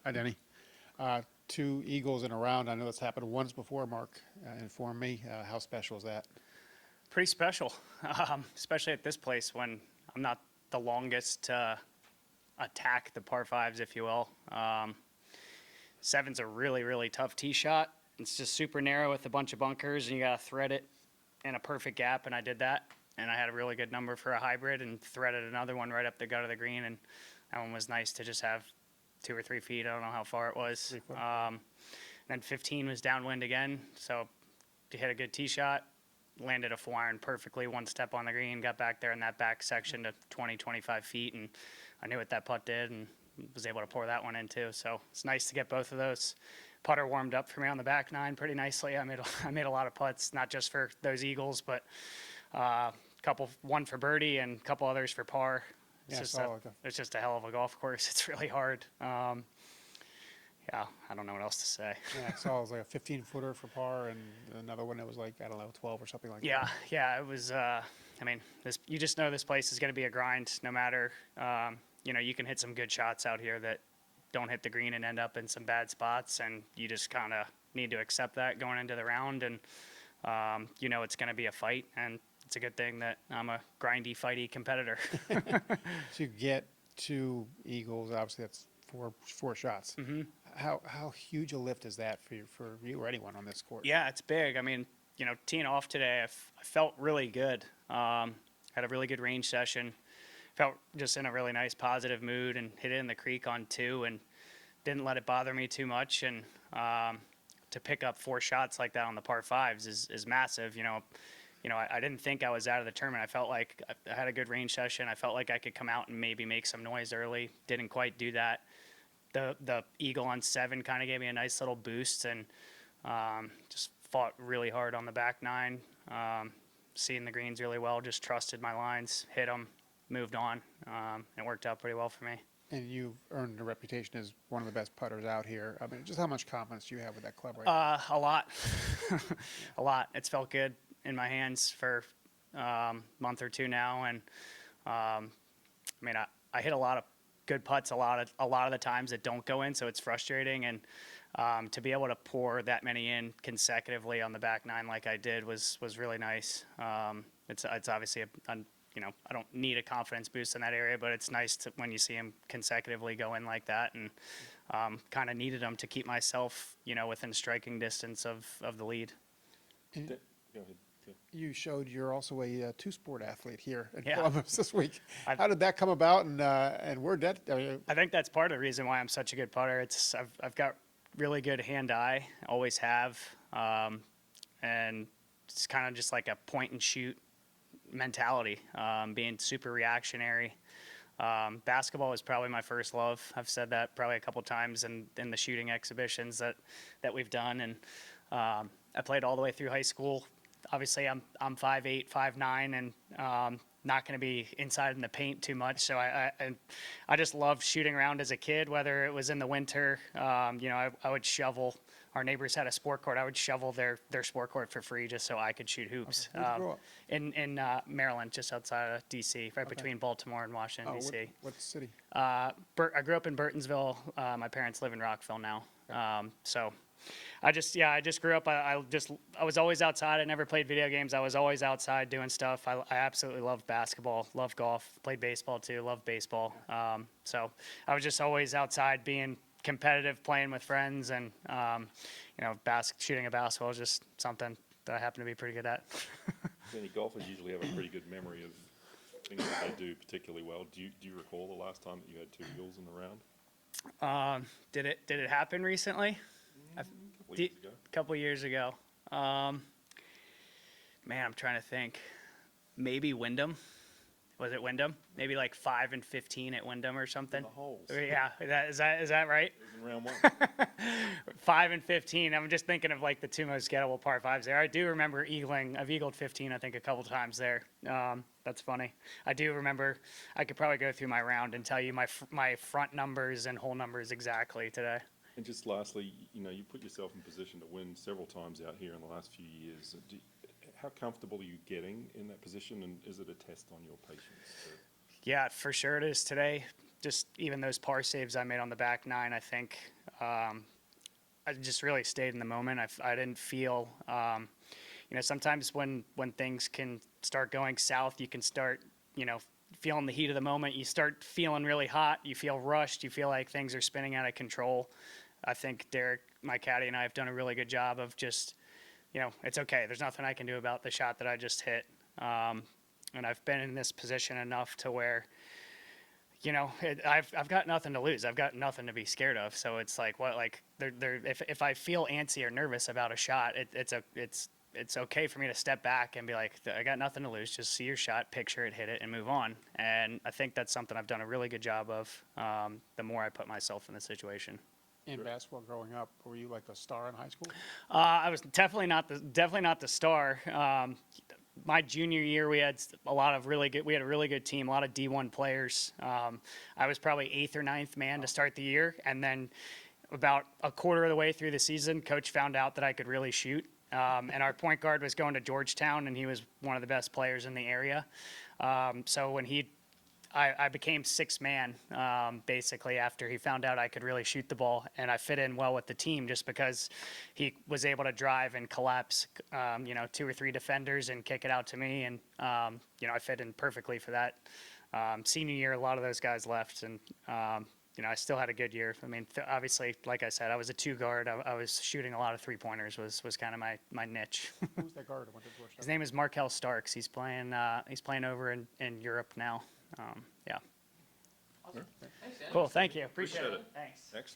Hi, Denny. Two eagles in a round. I know that's happened once before. Mark informed me. How special is that? Pretty special, especially at this place when I'm not the longest to attack the par fives, if you will. Seven's a really, really tough tee shot. It's just super narrow with a bunch of bunkers, and you got to thread it in a perfect gap, and I did that. And I had a really good number for a hybrid and threaded another one right up the gut of the green, and that one was nice to just have 2 or 3 feet. I don't know how far it was. Then 15 was downwind again, so to hit a good tee shot, landed a 4-iron perfectly, one step on the green, got back there in that back section to 20, 25 feet, and I knew what that putt did and was able to pour that one in too. So it's nice to get both of those. Putter warmed up for me on the back nine pretty nicely. I made a lot of putts, not just for those eagles, but one for birdie and a couple others for par. It's just a hell of a golf course. It's really hard. Yeah, I don't know what else to say. Yeah, I saw it was like a 15-footer for par, and another one that was like, I don't know, 12 or something like that. Yeah, it was. I mean, you just know this place is going to be a grind, no matter. You can hit some good shots out here that don't hit the green and end up in some bad spots, and you just kind of need to accept that going into the round, and it's going to be a fight, and it's a good thing that I'm a grindy, fighty competitor. To get 2 eagles, obviously that's four shots. Mm-hmm. How huge a lift is that for you or anyone on this course? Yeah, it's big. I mean, teeing off today, I felt really good. Had a really good range session. Felt just in a really nice positive mood and hit it in the creek on 2 and didn't let it bother me too much. And to pick up 4 shots like that on the par fives is massive. I didn't think I was out of the tournament. I felt like I had a good range session. I felt like I could come out and maybe make some noise early. Didn't quite do that. The eagle on 7 kind of gave me a nice little boost, and just fought really hard on the back 9. Seeing the greens really well, just trusted my lines, hit them, moved on. It worked out pretty well for me. And you've earned a reputation as one of the best putters out here. I mean, just how much confidence do you have with that club right now? A lot. A lot. It's felt good in my hands for a month or 2 now, and I hit a lot of good putts a lot of the times that don't go in, so it's frustrating, and to be able to pour that many in consecutively on the back 9 like I did was really nice. It's obviously I don't need a confidence boost in that area, but it's nice when you see them consecutively go in like that, and kind of needed them to keep myself within striking distance of the lead. And Go ahead. you showed you're also a two-sport athlete here in Yeah. Columbus this week. How did that come about, and where'd that? I think that's part of the reason why I'm such a good putter. I've got really good hand-eye, always have, and it's kind of just like a point and shoot mentality, being super reactionary. Basketball was probably my first love. I've said that probably a couple times in the shooting exhibitions that we've done, and I played all the way through high school. Obviously, I'm 5'8", 5'9", and not going to be inside in the paint too much. So I just loved shooting around as a kid, whether it was in the winter. I would shovel. Our neighbors had a sport court. I would shovel their sport court for free just so I could shoot hoops. Okay. Where'd you grow up? In Maryland, just outside of D.C., right between Baltimore and Washington, D.C. What city? I grew up in Burtonsville. My parents live in Rockville now. So I just grew up. I was always outside. I never played video games. I was always outside doing stuff. I absolutely loved basketball, loved golf, played baseball too, loved baseball. So I was just always outside being competitive, playing with friends, and shooting a basketball is just something that I happen to be pretty good at. Many golfers usually have a pretty good memory of things that they do particularly well. Do you recall the last time that you had 2 eagles in the round? Did it happen recently? A Couple years ago. Man, I'm trying to think. Maybe Wyndham. Was it Wyndham? Maybe like 5 and 15 at Wyndham or something. The holes. Yeah, is that right? It was in round 1. 5 and 15. I'm just thinking of like the 2 most gettable par fives there. I do remember eagling. I've eagled 15, I think, a couple times there. That's funny. I do remember. I could probably go through my round and tell you my front numbers and hole numbers exactly today. And just lastly, you put yourself in position to win several times out here in the last few years. How comfortable are you getting in that position, and is it a test on your patience? Yeah, for sure it is today. Just even those par saves I made on the back 9, I think I just really stayed in the moment. I didn't feel, sometimes when things can start going south, you can start, feeling the heat of the moment. You start feeling really hot. You feel rushed. You feel like things are spinning out of control. I think Derek, my caddy, and I have done a really good job of just, it's okay. There's nothing I can do about the shot that I just hit. And I've been in this position enough to where, I've got nothing to lose. I've got nothing to be scared of. So it's like, if I feel antsy or nervous about a shot, it's okay for me to step back and be like, I got nothing to lose. Just see your shot, picture it, hit it, and move on. And I think that's something I've done a really good job of. The more I put myself in the situation. In basketball growing up, were you like the star in high school? I was definitely not the star. My junior year, we had a really good team, a lot of D1 players. I was probably 8th or 9th man to start the year. And then about a quarter of the way through the season, coach found out that I could really shoot. And our point guard was going to Georgetown, and he was one of the best players in the area. So when I became 6th man, basically, after he found out I could really shoot the ball, and I fit in well with the team just because he was able to drive and collapse, 2 or 3 defenders and kick it out to me, and, I fit in perfectly for that. Senior year, a lot of those guys left, and, I still had a good year. I mean, obviously, like I said, I was a 2 guard. I was shooting a lot of 3-pointers was kind of my niche. Who's that guard that went to Georgetown? His name is Markel Starks. He's playing over in Europe now. Yeah. Awesome. Thanks, Dan. Cool. Thank you. Appreciate Appreciate it. it. Thanks. Excellent.